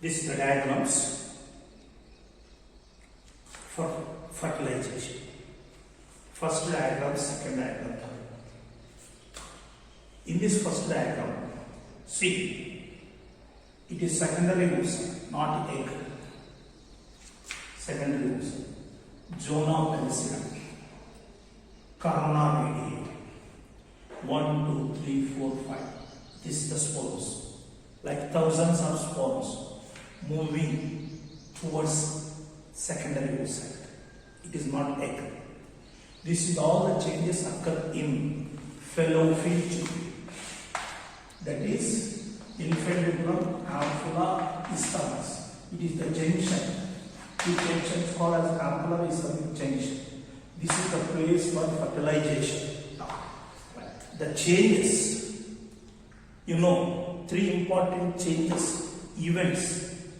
This is the diagrams for fertilization. First diagram, second diagram, third. In this first diagram, see, it is secondary oocyte, not egg. Secondary oocyte. Zona pellucida. Corona radiata. 1, 2, 3, 4, 5. This is the spores. Like thousands of spores moving towards secondary oocyte. It is not egg. This is all the changes occur in fallopian tube. That is infundibulum, ampulla, isthmus. It is the junction. The junction is called as ampulla isthmic junction. This is the place for fertilization. The changes, you know, three important changes,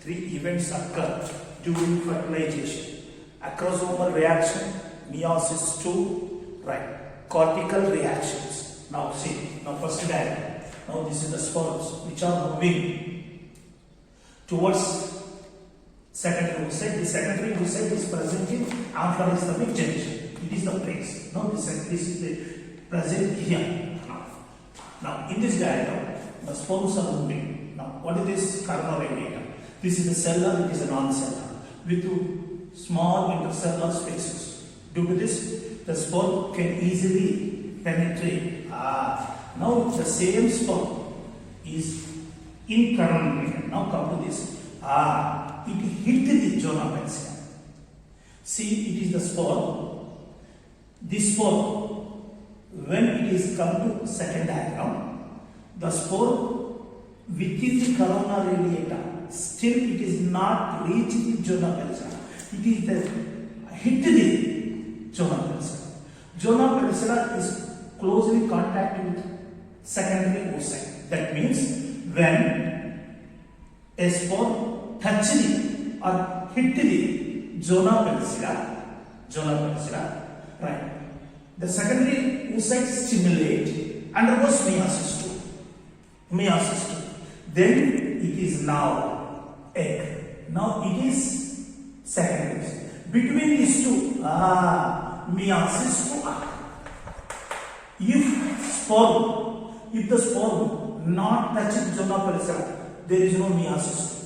three events occur during fertilization. Acrosomal reaction, meiosis II, right, cortical reactions. Now see, now first diagram. Now this is the spores which are moving towards secondary oocyte. The secondary oocyte is present in ampulla isthmic junction. It is the place. Now this is the present here. Now in this diagram, the spores are moving. Now what is this corona radiata? This is a cellular, it is a non-cellular with small intercellular spaces. Due to this, the spore can easily penetrate. Now the same spore is in corona radiata. Now come to this. It hit the zona pellucida. See, it is the spore. This spore, when it is come to second diagram, the spore within the corona radiata, still it is not reached the zona pellucida. It is the hit the zona pellucida. Zona pellucida is closely contacted with secondary oocyte. That means when a spore touch the or hit the zona pellucida, right? The secondary oocyte stimulate undergoes meiosis II. Then it is now egg. Now it is secondary. Between these two, meiosis II. If the spore not touching zona pellucida, there is no meiosis II.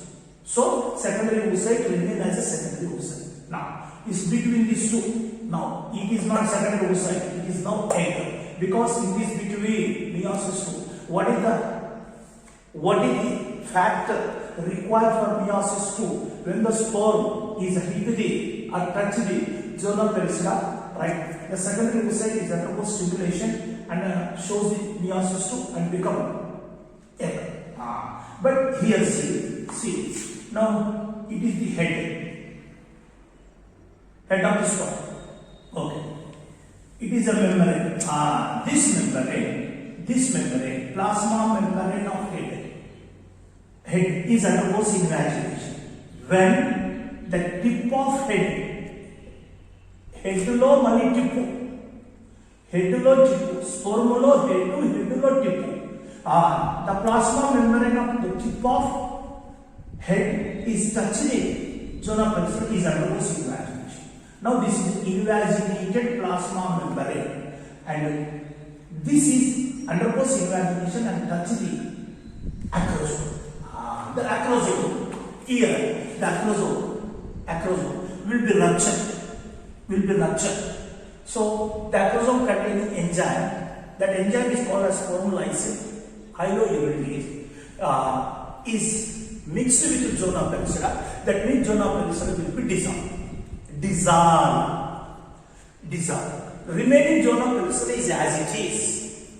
So secondary oocyte remain as a secondary oocyte. Now it's between these two. Now it is not secondary oocyte, it is now egg, because it is between meiosis II. What is the factor required for meiosis II? When the spore is hit the or touch the zona pellucida, right? The secondary oocyte is undergoes stimulation and shows the meiosis II and become egg. But here see, now it is the head of the spore. Okay, it is a membrane. This membrane, plasma membrane of head is undergoes invagination. When the tip of headlo mani tipu, spermulo headlo tipu. The plasma membrane of the tip of head is touching zona pellucida is undergoes invagination. Now this is invaginated plasma membrane, and this is undergoes invagination and touch the acrosome. The acrosome here, the acrosome will be ruptured. So the acrosome containing enzyme. That enzyme is called as formylation. Hydrouridase is mixed with zona pellucida. That means zona pellucida will be dissolved. Remaining zona pellucida is as it is.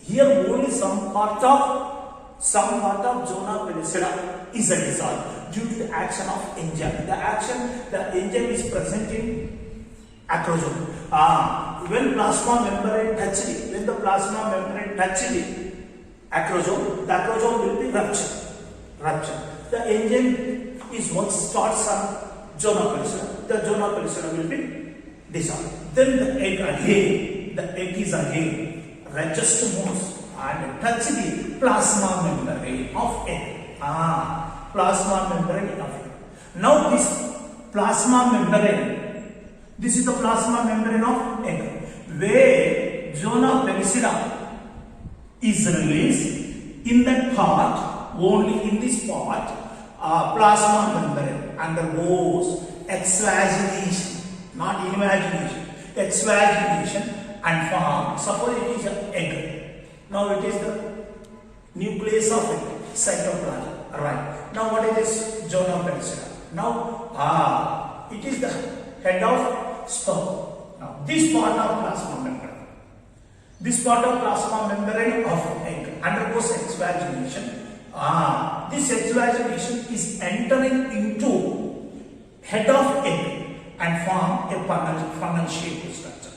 Here only some part of zona pellucida is dissolved due to the action of enzyme. The enzyme is present in acrosome. When the plasma membrane touch the acrosome, the acrosome will be ruptured. The enzyme is what starts on zona pellucida. The zona pellucida will be dissolved. Then the egg is again register moves and touch the plasma membrane of egg. plasma membrane of egg. Now this plasma membrane, this is the plasma membrane of egg, where zona pellucida is released. In that part, only in this part, plasma membrane undergoes exvagination, not invagination, exvagination and form. Suppose it is an egg. Now it is the nucleus of egg, cytoplasm. Right. Now what is this zona pellucida? Now it is the head of sperm. Now this part of plasma membrane, this part of plasma membrane of egg undergoes exvagination. This exvagination is entering into head of egg and form a funnel shaped structure.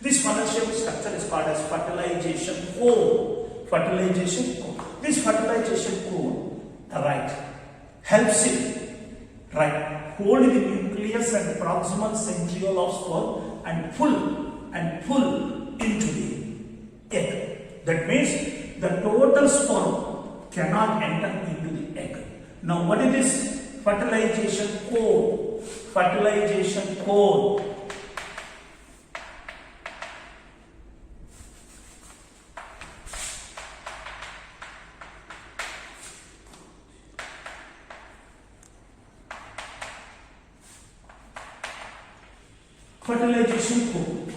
This funnel shaped structure is called as fertilization cone. Fertilization cone. This fertilization cone, right, helps it, right, hold the nucleus and proximal centriole of sperm and pull into the egg. That means the total sperm cannot enter into the egg. Now what is this fertilization cone? Fertilization cone. Fertilization cone.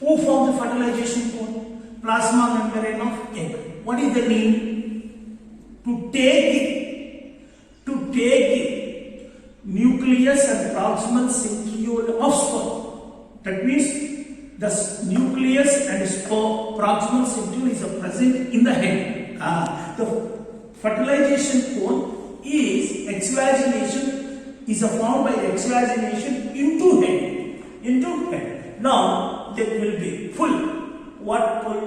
Who formed the fertilization cone? Plasma membrane of egg. What is the need? To take the nucleus and proximal centriole of sperm. That means the nucleus and proximal centriole is present in the head. The fertilization cone is exvagination, is formed by exvagination into head. Now there will be pull. What pull?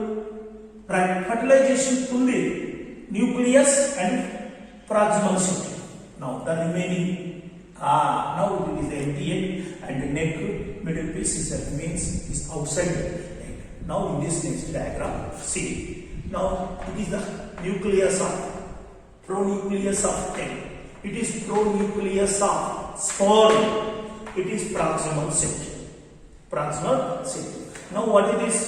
Right. Fertilization pull the nucleus and proximal centriole. Now the remaining, now it is the empty egg and the neck, middle piece is remains is outside the egg. Now in this next diagram, see. Now it is the nucleus of pronucleus of egg. It is pronucleus of sperm. It is proximal centriole. Proximal centriole. Now what is this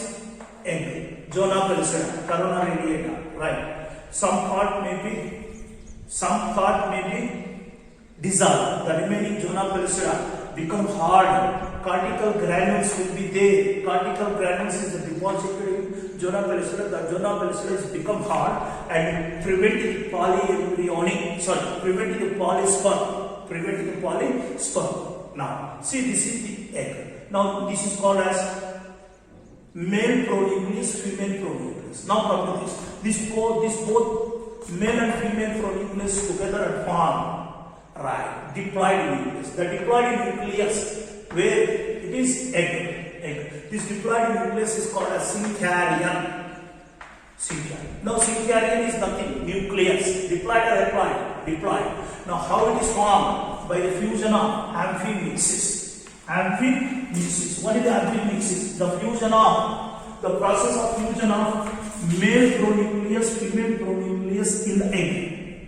egg? Zona pellucida, corona radiata, right? Some part may be dissolved. The remaining zona pellucida become hard. Cortical granules will be there. Cortical granules is deposited in zona pellucida. The zona pellucida is become hard and prevent the polysperm. Now see, this is the egg. Now this is called as male pronucleus, female pronucleus. Now come to this both male and female pronucleus together and form, right, diploid nucleus. The diploid nucleus, where it is egg. This diploid nucleus is called as syncyarion. Now syncyarion is nothing, nucleus. Diploid or haploid? Diploid. Now how it is formed? By the fusion of amphimixis. Amphimixis. What is the amphimixis? The process of fusion of male pronucleus, female pronucleus in the egg.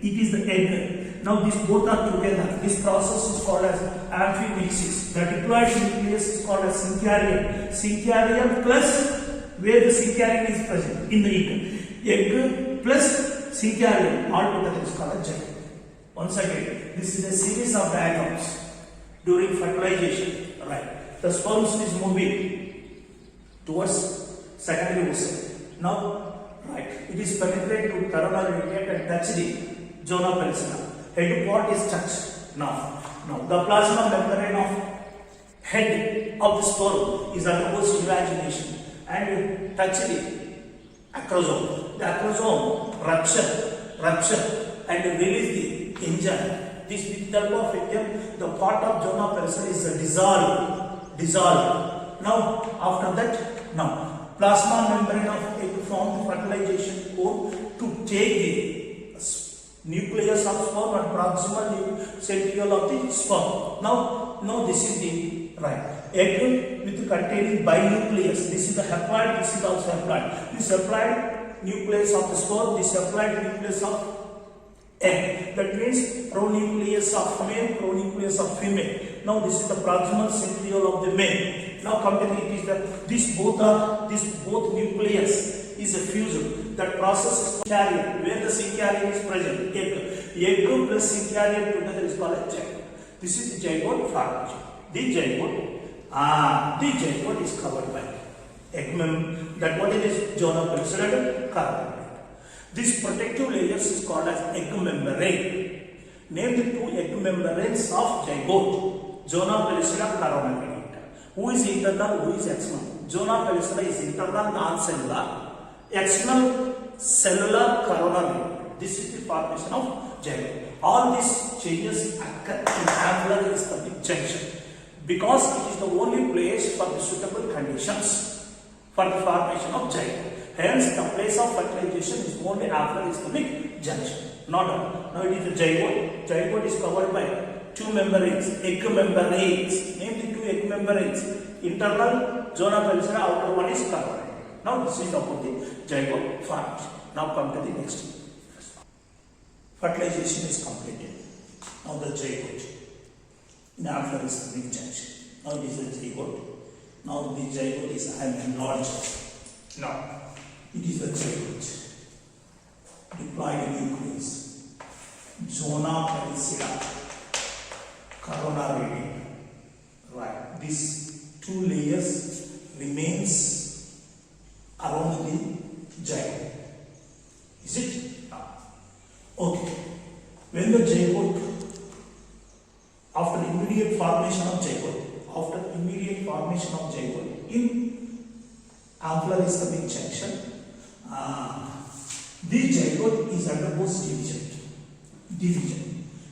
It is the egg. Now these both are together. This process is called as amphimixis. The diploid nucleus is called as syncyarion. Syncyarion plus where the syncyarion is present in the egg. Egg plus syncyarion all together is called as zygote. Once again, this is a series of diagrams during fertilization. Right. The sperms is moving towards secondary oocyte. Now, right, it is penetrated to coronal radiate and touch the zona pellucida. Head part is touched. Now the plasma membrane of head of the sperm is undergoes invagination and touch the acrosome. The acrosome rupture and release the engine. This with the help of engine, the part of zona pellucida is dissolved. Now after that, plasma membrane of egg form the fertilization cone to take the nucleus of sperm and proximal centriole of the sperm. Now this is the egg with containing binucleus. This is the haploid. This is also haploid. This haploid nucleus of the sperm. This haploid nucleus of egg. That means pronucleus of male, pronucleus of female. Now this is the proximal centriole of the male. Now come to this both nucleus is a fusion. That process is carrier, where the syncarrier is present. Egg plus syncarrier together is called a zygote. This is the zygote formation. The zygote is covered by egg membrane. That what it is? Zona pellucida covered. This protective layers is called as egg membrane. Name the two egg membranes of zygote. Zona pellucida, corona pellucida. Who is internal? Who is external? Zona pellucida is internal, non-cellular. External, cellular, corona. This is the formation of zygote. All these changes occur in angular ischemic junction because it is the only place for the suitable conditions for the formation of zygote. Hence, the place of fertilization is only after ischemic junction. Now it is the zygote. Zygote is covered by two membranes, egg membranes. Name the two egg membranes. Internal, zona pellucida, outer one is covered. Now this is about the zygote formation. Now come to the next. Fertilization is completed. Now the zygote. In after ischemic junction. Now this is the zygote. Now the zygote is enlarged. Now it is the zygote. Diploid nucleus. Zona pellucida. Corona radii. Right. These two layers remains around the zygote. Is it? Okay. When the zygote, after immediate formation of zygote in ampular ischemic junction, the zygote is undergoes division.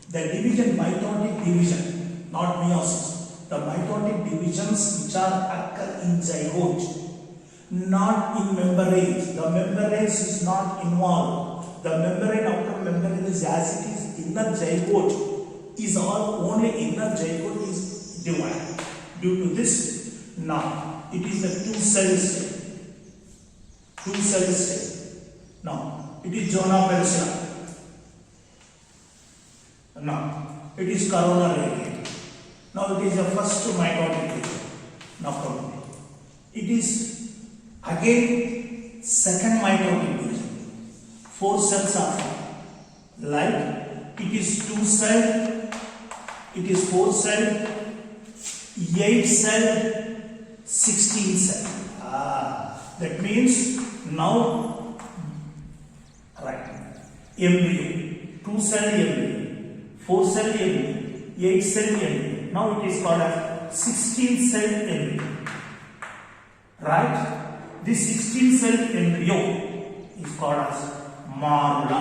The division, mitotic division, not meiosis. The mitotic divisions which are occur in zygote, not in membranes. The membranes is not involved. The membrane, outer membrane is as it is inner zygote is all only inner zygote is divided. Due to this, now it is the two-cell state. Now it is zona pellucida. Now it is corona radii. Now it is the first mitotic division. Now come. It is again second mitotic division. 4 cells are like it is 2 cell, it is 4 cell, 8 cell, 16 cell. That means now right embryo, 2 cell embryo, 4 cell embryo, 8 cell embryo. Now it is called as 16 cell embryo. Right? This 16 cell embryo is called as marula.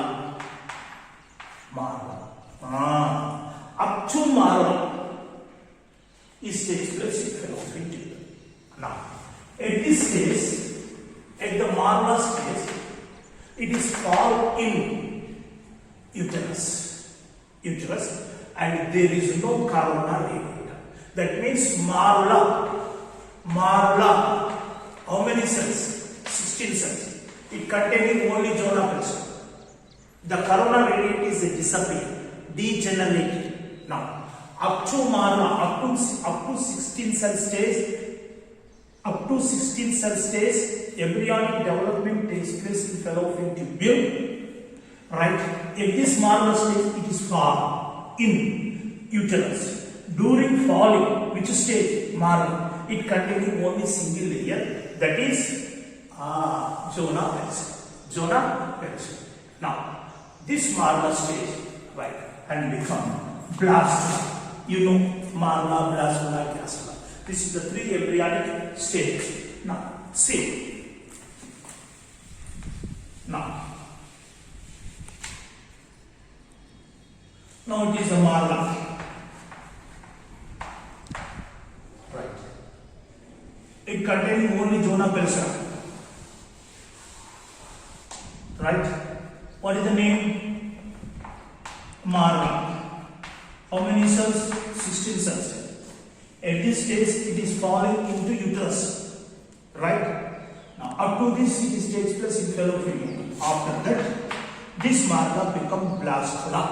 Up to marula is takes place in fallopian tube. Now, at this stage, at the marula stage, it is fall in uterus, and there is no corona radii. That means marula, how many cells? 16 cells. It containing only zona pellucida. The corona radii is degenerated. Now, up to marula, up to 16 cell stage, embryonic development takes place in fallopian tube. Right? At this marula stage, it is fall in uterus. During falling, which stage? Marula. It containing only single layer, that is zona pellucida. Now, this marula stage, right, and become blastula. You know, marula, blastula, gastrula. This is the 3 embryonic stages. Now, see. Now it is the marula. Right. It containing only zona pellucida. Right? What is the name? Marula. How many cells? 16 cells. At this stage, it is falling into uterus. Right? Now, up to this, it takes place in fallopian tube. After that, this marla become blastula.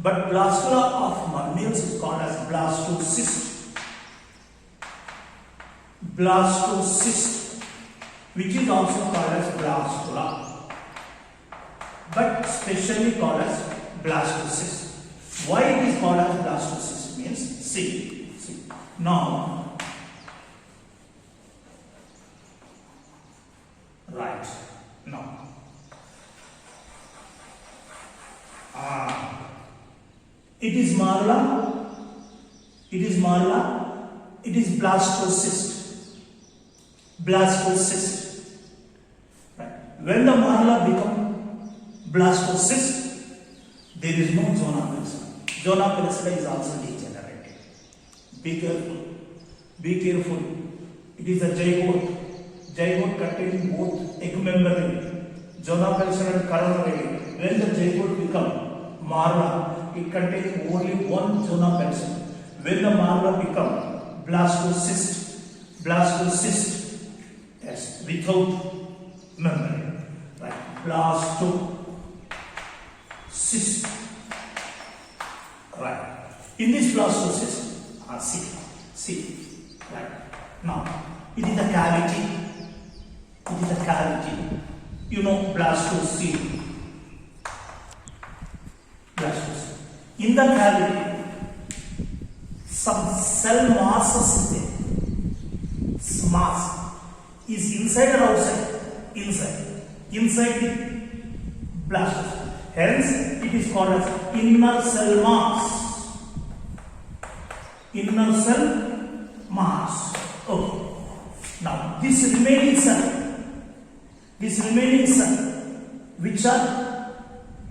But blastula of males is called as blastocyst. Blastocyst, which is also called as blastula, but specially called as blastocyst. Why it is called as blastocyst means, see. Now, right, now. It is marla, it is blastocyst. Blastocyst. Right. When the marla become blastocyst, there is no zona pellucida. Zona pellucida is also degenerated. Be careful. Be careful. It is a zygote. Zygote containing both egg membrane, zona pellucida and coronary. When the zygote become marla, it contains only one zona pellucida. When the marla become blastocyst, yes, without membrane, right? Blastocyst, right? In this blastocyst, see, right? Now, it is a cavity. You know, blastocyst. In the cavity, some cell masses is there. Mass is inside or outside? Inside the blastocyst. Hence, it is called as inner cell mass. Inner cell mass. Okay. Now, this remaining cell, which are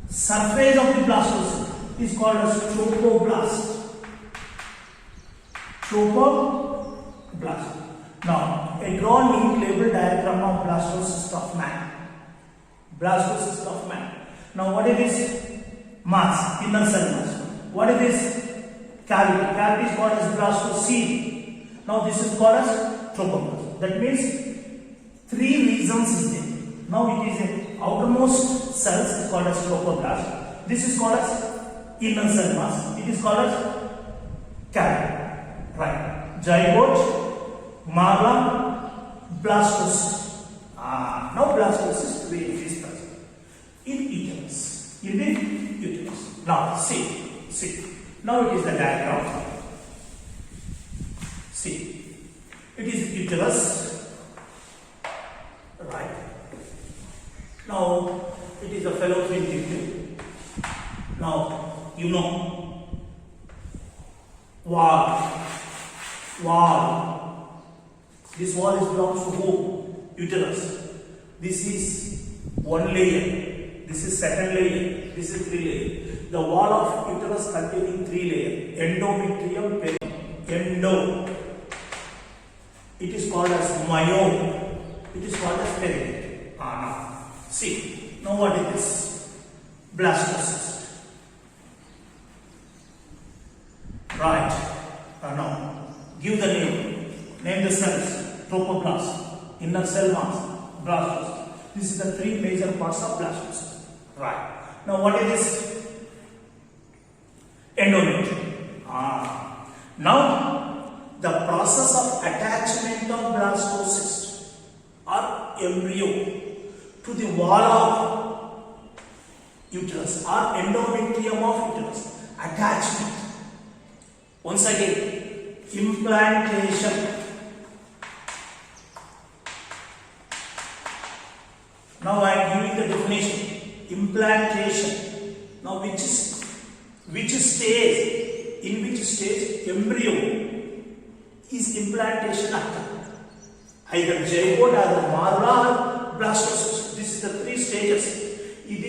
surface of the blastocyst, is called as trophoblast. Now, a drawn link label diagram of blastocyst of man. Now, what is this? Mass, inner cell mass. What is this? Cavity. Cavity is called as blastocyst. Now, this is called as trophoblast. That means 3 regions is there. Now, it is a outermost cells is called as trophoblast. This is called as inner cell mass. It is called as cavity. Right. Zygote, marla, blastocyst. Now blastocyst will is present in uterus. Now see. Now it is the diagram. See. It is uterus. Right. Now it is a fallopian tube. Now you know wall. This wall is belongs to who? Uterus. This is one layer. This is second layer. This is 3 layer. The wall of uterus containing 3 layers. Endometrium, perineum. It is called as myome. It is called as perineum. Now see. Now what is this? Blastocyst. Right. Now give the name. Name the cells. Trophoblast, inner cell mass, blastocyst. This is the 3 major parts of blastocyst. Right. Now what is this? Endometrium. Now the process of attachment of blastocyst or embryo to the wall of uterus or endometrium of uterus. Attachment. Once again, implantation. Now I am giving the definition. Implantation. Now in which stage embryo is implantation occur? Either zygote, either marla, or blastocyst. This is the 3 stages.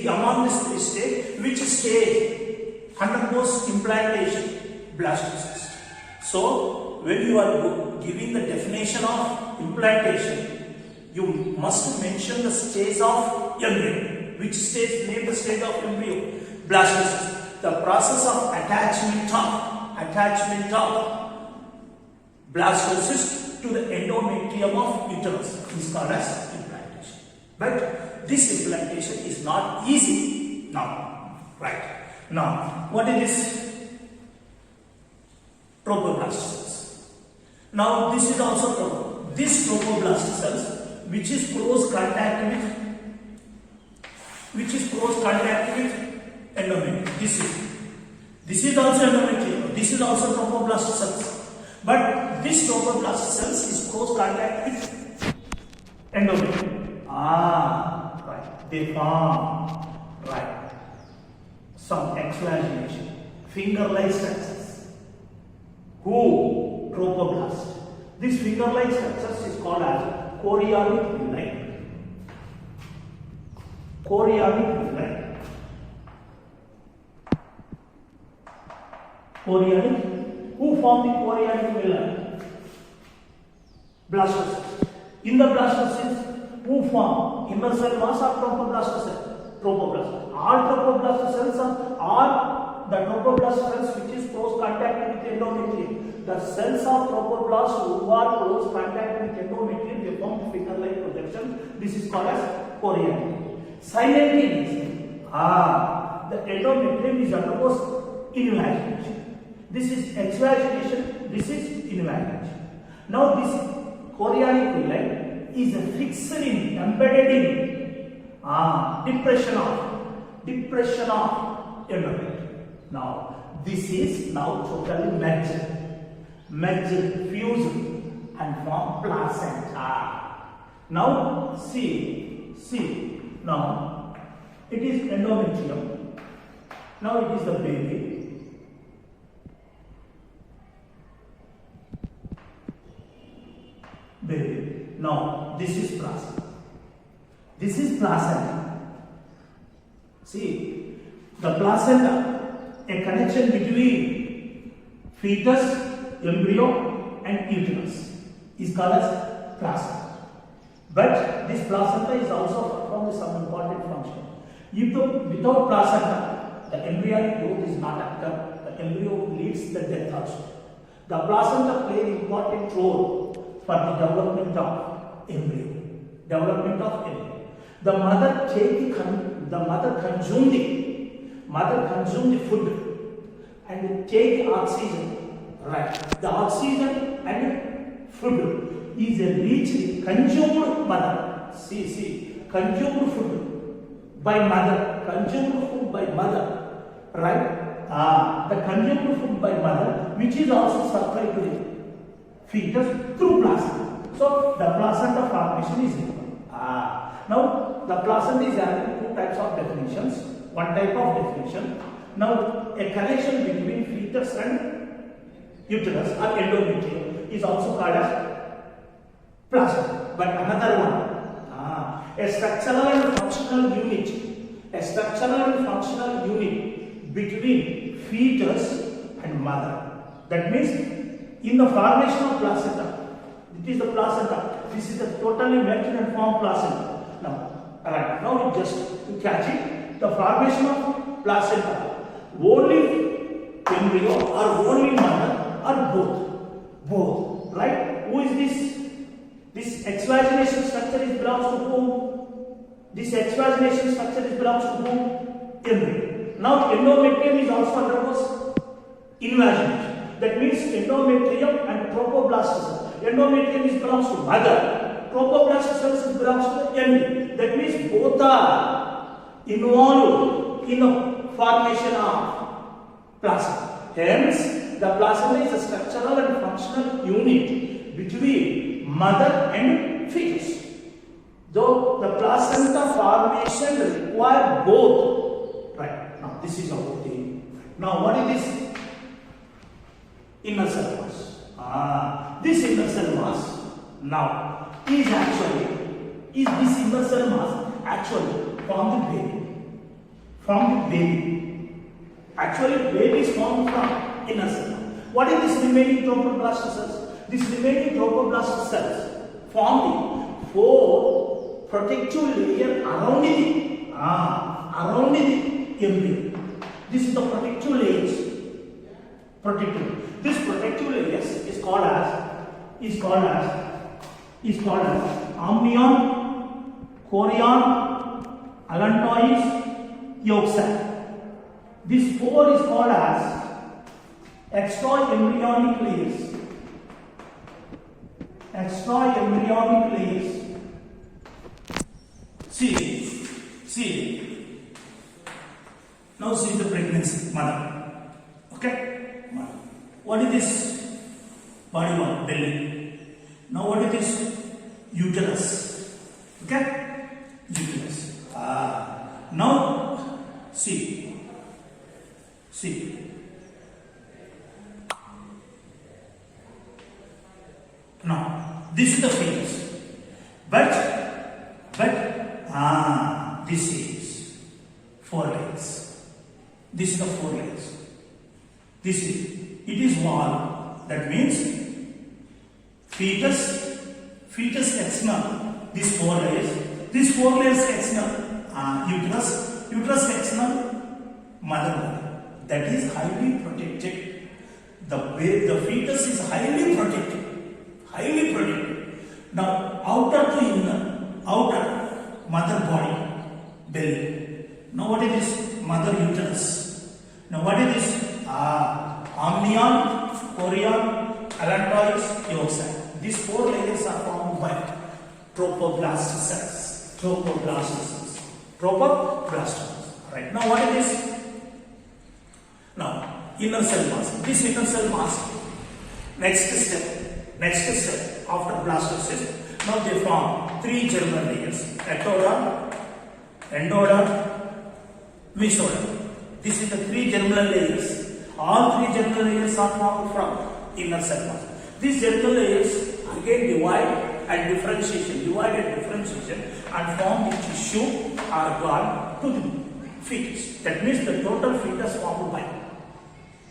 Among these 3 stages, which stage undergoes implantation? Blastocyst. So when you are giving the definition of implantation, you must mention the stage of embryo. Which stage? Name the stage of embryo. Blastocyst. The process of attachment of blastocyst to the endometrium of uterus is called as implantation. But this implantation is not easy. Now, right. Now, what is this? Trophoblast cells. Now, this is also this trophoblast cells, which is close contact with endometrium. This is also endometrium. This is also trophoblast cells. But this trophoblast cells is close contact with endometrium. Right. They form, right, some exvagination, finger-like structures. Who? Trophoblast. This finger-like structures is called as chorionic villi. Chorionic villi. Chorionic. Who form the chorionic villi? Blastocysts. In the blastocysts, who form? Inner cell mass or trophoblast cell? Trophoblast. All trophoblast cells are the trophoblast cells which is close contact with endometrium. The cells of trophoblast who are close contact with endometrium, they form finger-like projection. This is called as chorionic. Simultaneously, the endometrium is undergoes invagination. This is exvagination. This is invagination. Now this chorionic villi is embedded in depression of endometrium. Now this is now totally merged, fused and form placenta. Now see, now it is endometrium. Now it is the baby. Now this is placenta. This is placenta. See, the placenta, a connection between fetus, embryo and uterus is called as placenta. But this placenta is also performing some important function. Without placenta, the embryonic growth is not occur. The embryo leads the death also. The placenta plays an important role for the development of embryo. The mother consume the food and take oxygen. Right. The oxygen and food is a rich consumed mother. Consumed food by mother. Right. The consumed food by mother, which is also supplied to the fetus through placenta. So the placenta formation is equal. Now the placenta is having two types of definitions. One type of definition. Now a connection between fetus and uterus or endometrium is also called as placenta. But another one, a structural and functional unit between fetus and mother. That means in the formation of placenta, it is the placenta. This is the totally merged and formed placenta. Now you catch it. The formation of placenta, only embryo or only mother or both. Right? Who is this? This exvagination structure belongs to whom? This exvagination structure belongs to whom? Embryo. Now endometrium is also undergoes invagination. That means endometrium and trophoblast cells. Endometrium belongs to mother. Trophoblast cells belongs to embryo. That means both are involved in the formation of placenta. Hence, the placenta is a structural and functional unit between mother and fetus. Though the placenta formation require both. Right. Now this is about the. Now what is this? Inner cell mass. This inner cell mass now is this inner cell mass actually from the baby. Actually, baby is formed from inner cell mass. What is this remaining trophoblast cells? This remaining trophoblast cells form the four protective layer around the embryo. This is the protective layers. This protective layers is called as amnion, chorion, allantois, yolk sac. This 4 is called as extra embryonic layers. Extra embryonic layers. See. Now see the pregnancy, mother. Okay? Mother. What is this? Body one, belly. Now what is this? Uterus. Okay? Uterus. Now see. Now this is the fetus. But this is 4 legs. This is the 4 legs. It is wall. That means fetus external. These 4 layers external. Uterus external. Mother body. That is highly protected. The fetus is highly protected. Now outer to inner. Outer, mother body, belly. Now what is this? Mother uterus. Now what is this? Amnion, chorion, allantois, yolk sac. These 4 layers are formed by trophoblast cells. Right. Now what is this? Now inner cell mass. This inner cell mass. Next step after blastocyst. Now they form 3 germinal layers: ectoderm, endoderm, mesoderm. This is the 3 germinal layers. All 3 germinal layers are formed from inner cell mass. These germinal layers again divide and differentiation and form the tissue organ to the fetus. That means the total fetus formed by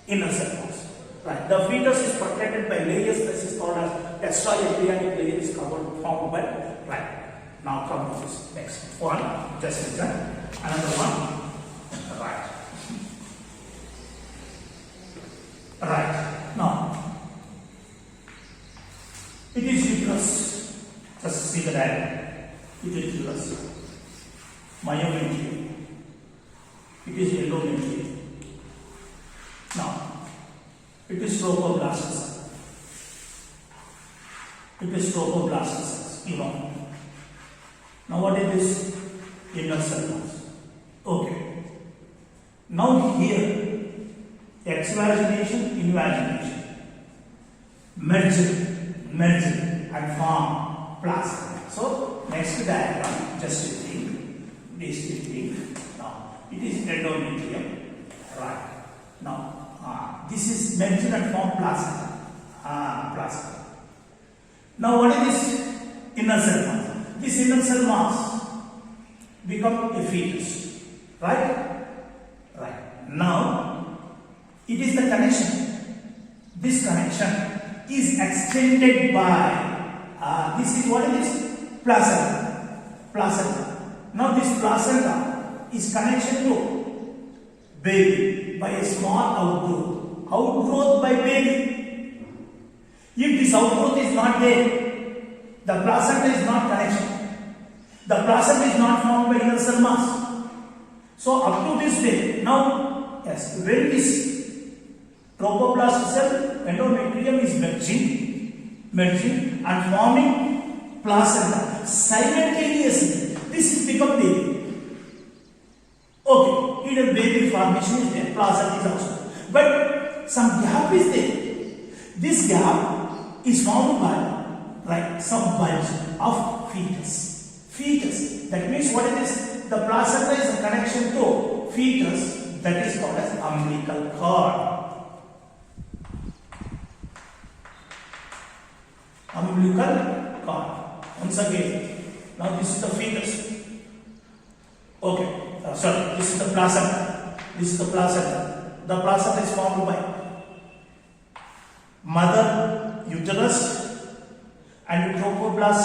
inner cell mass. Right. The fetus is protected by layers. This is called as extra embryonic layer is formed by. Right. Now come to this next one. Just listen. Another one. Right. Now it is uterus. Just see the diagram. It is uterus. Myometrium. It is endometrium. Now it is trophoblast. You know. Now what is this? Inner cell mass. Okay. Now here, exvagination, invagination, merge and form placenta. So next diagram, just think. Now it is endometrium. Right. Now this is merged and formed placenta. Now what is this inner cell mass? This inner cell mass become a fetus. Right? Now it is the connection. This connection is extended by this is what it is? Placenta. Now this placenta is connection to baby by a small outgrowth by baby. If this outgrowth is not there, the placenta is not connection. The placenta is not formed by inner cell mass. So up to this day, now yes, when this trophoblast cell endometrium is merging and forming placenta simultaneously, this is become baby. Okay, in a baby formation is there, placenta is also. But some gap is there. This gap is formed by some bulge of fetus. That means what it is? The placenta is a connection to fetus, that is called as umbilical cord. Once again, now this is the fetus. Okay, this is the placenta. The placenta is formed by mother uterus and trophoblast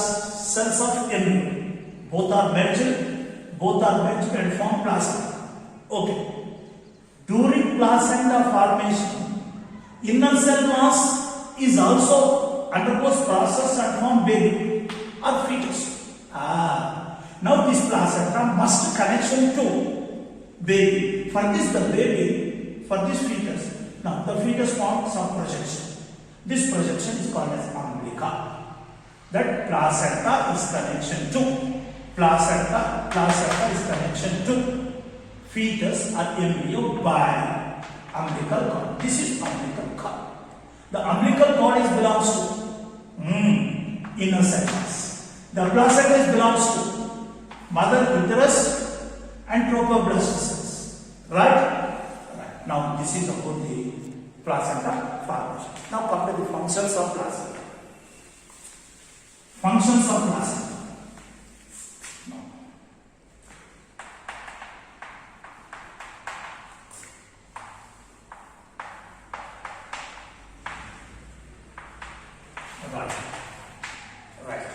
cells of embryo. Both are merged and form placenta. Okay. During placenta formation, inner cell mass is also undergoes process and form baby or fetus. Now this placenta must connection to baby. For this the baby, for this fetus, now the fetus forms some projection. This projection is called as umbilica. That placenta is connection to. Placenta is connection to fetus or embryo by umbilical cord. This is umbilical cord. The umbilical cord is belongs to inner sacs. The placenta belongs to mother uterus and trophoblast cells. Right? Now this is about the placenta formation. Now come to the functions of placenta. Functions of placenta. Right.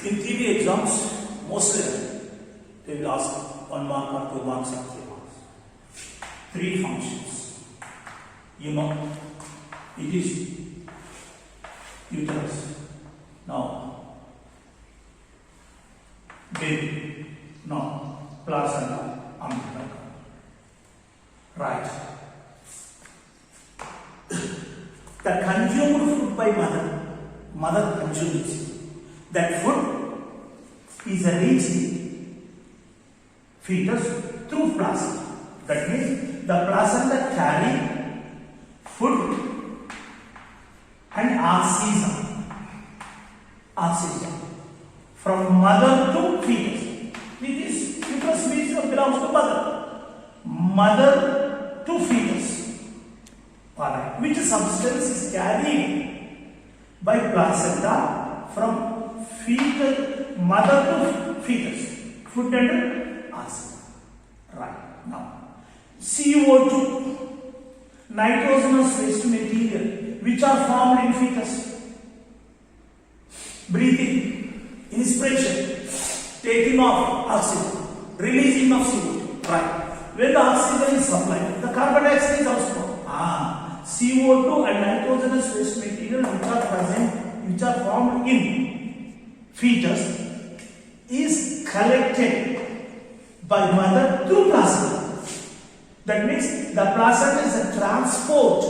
In theory exams, mostly they will ask 1 mark or 2 marks or 3 marks. 3 functions. You know, it is uterus. Now, baby. Now, placenta, umbilical. Right. The consumed food by mother consumes. That food is reached fetus through placenta. That means the placenta carry food and oxygen from mother to fetus. This uterus belongs to mother to fetus. Alright. Which substance is carried by placenta from fetal mother to fetus? Food and oxygen. Right. Now, CO2, nitrogenous waste material, which are formed in fetus. Breathing, inspiration, taking of oxygen, releasing of CO2. Right. When the oxygen is supplied, the carbon dioxide is also formed. CO2 and nitrogenous waste material which are formed in fetus is collected by mother through placenta. That means the placenta is a transport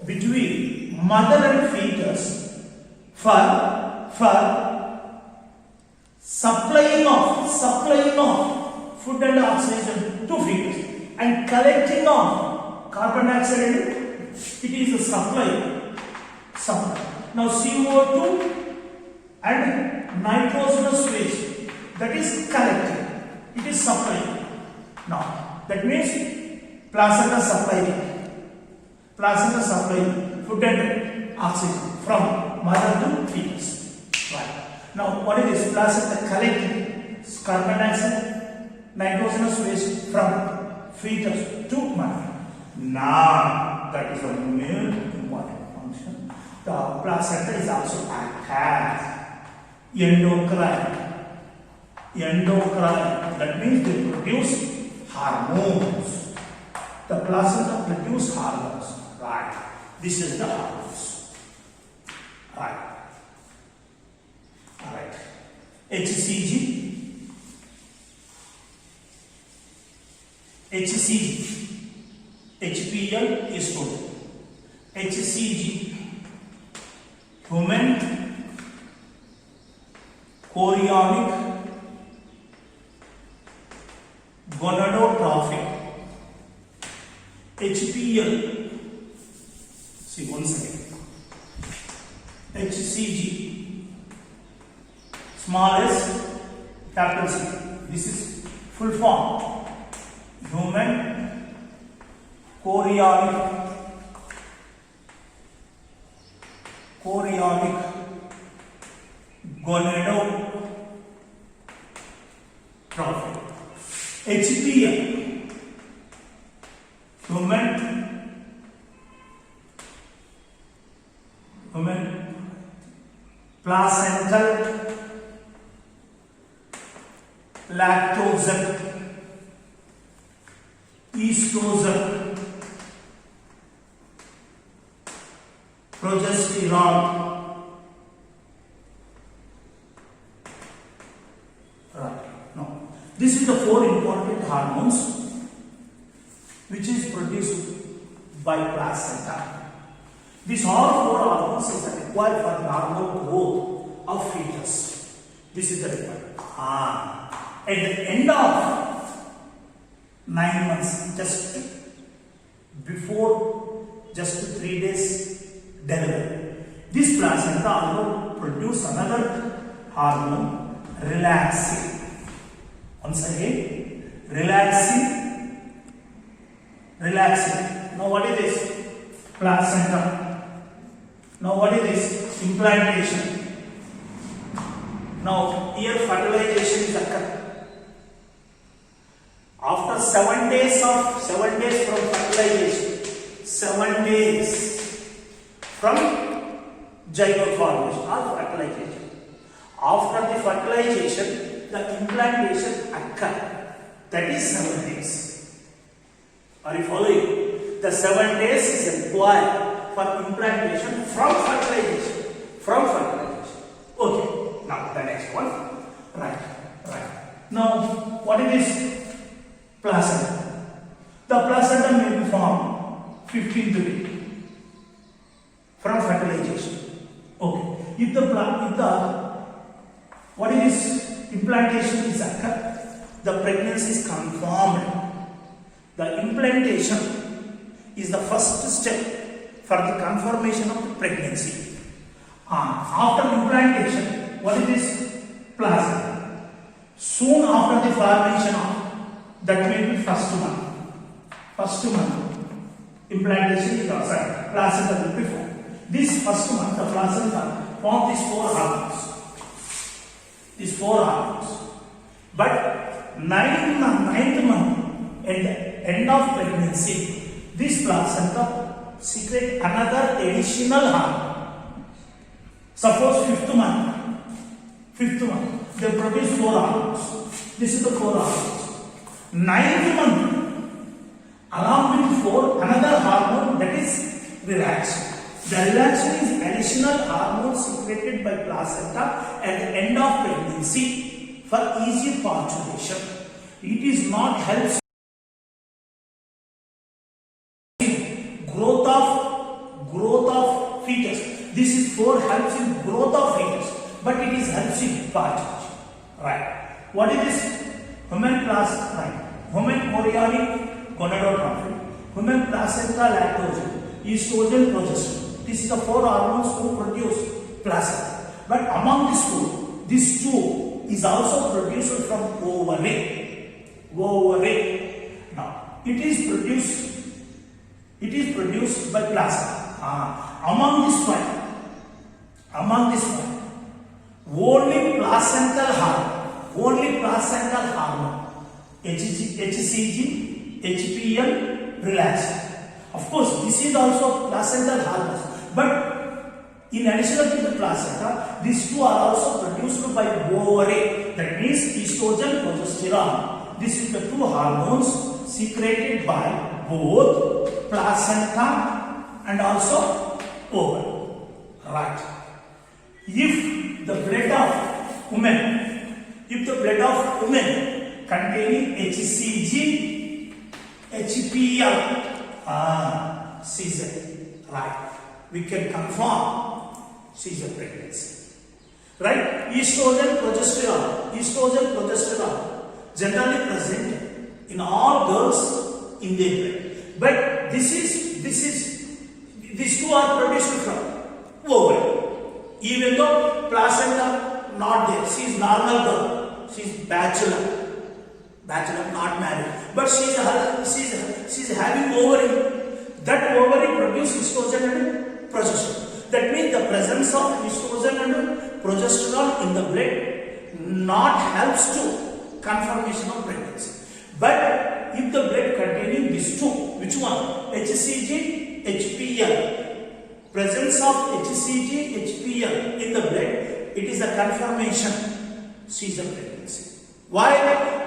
between mother and fetus for supplying of food and oxygen to fetus and collecting of carbon dioxide. It is a supply. Now CO2 and nitrogenous waste, that is collected. It is supplied. Now that means placenta supplying food and oxygen from mother to fetus. Right. Now what is this? Placenta collecting carbon dioxide, nitrogenous waste from fetus to mother. Now that is a main important function. The placenta is also act as endocrine. That means they produce hormones. The placenta produce hormones. Right. This is the hormones. Right. Alright. HCG, HPL is good. HCG, human chorionic gonadotrophic. HPL, see once again. HCG, small s, capital C. This is full form. Human chorionic gonadotrophic. HPL, human placental lactose estrogen progesterone. Right. No. This is the 4 important by placenta. These all four hormones are required for normal growth of fetus. This is the requirement. At the end of 9 months, just 3 days delivery, this placenta also produce another hormone, relaxin. Once again, relaxin. Now what is this? Placenta. Now what is this? Implantation. Now here fertilization is occurred. After 7 days from fertilization, 7 days from zygote formation or fertilization. After the fertilization, the implantation occurs. That is 7 days. Are you following? The 7 days is required for implantation from fertilization. Okay. Now the next one. Right. Now what is this? Placenta. The placenta may be formed 15th week from fertilization. Okay. If the what is this? Implantation is occurred, the pregnancy is confirmed. The implantation is the first step for the confirmation of the pregnancy. After implantation, what is this? Placenta. Soon after the formation of, that may be first month, implantation is outside, placenta will be formed. This first month, the placenta forms these four hormones. But 9th month, at the end of pregnancy, this placenta secrete another additional hormone. Suppose 5th month, they produce 4 hormones. This is the 4 hormones. 9th month, along with 4, another hormone, that is relaxin. The relaxin is additional hormone secreted by placenta at the end of pregnancy for easy parturition. It is not helps growth of fetus. This is 4 helps in growth of fetus, but it is helps in parturition. Right. What is this? Human placenta, right. Human embryonic gonadotrophin, human placenta lactogen, estrogen, progesterone. This is the 4 hormones who produce placenta. But among these two is also produced from ovary. Now it is produced by placenta. Among this one, only placental hormone, HCG, HPL, relaxin. Of course, this is also placental hormones, but in addition to the placenta, these two are also produced by ovary. That means estrogen, progesterone. This is the 2 hormones secreted by both placenta and also ovary. Right. If the blood of women containing HCG, HPL, season, right? We can confirm season pregnancy, right? Estrogen, progesterone, generally present in all girls in their blood, but these two are produced from ovary. Even though placenta not there, she is normal girl, she is bachelor, not married, but she is having ovary. That ovary produces estrogen and progesterone. That means the presence of estrogen and progesterone in the blood not helps to confirmation of pregnancy. But if the blood containing these two, which one? HCG, HPL, presence of HCG, HPL in the blood, it is a confirmation season pregnancy. Why?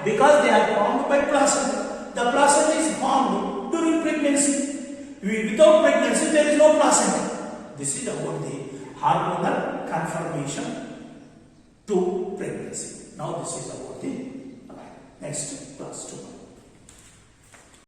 Because they are formed by placenta. The placenta is formed during pregnancy. Without pregnancy, there is no placenta. This is about the hormonal confirmation to pregnancy. Now this is about the next class 2.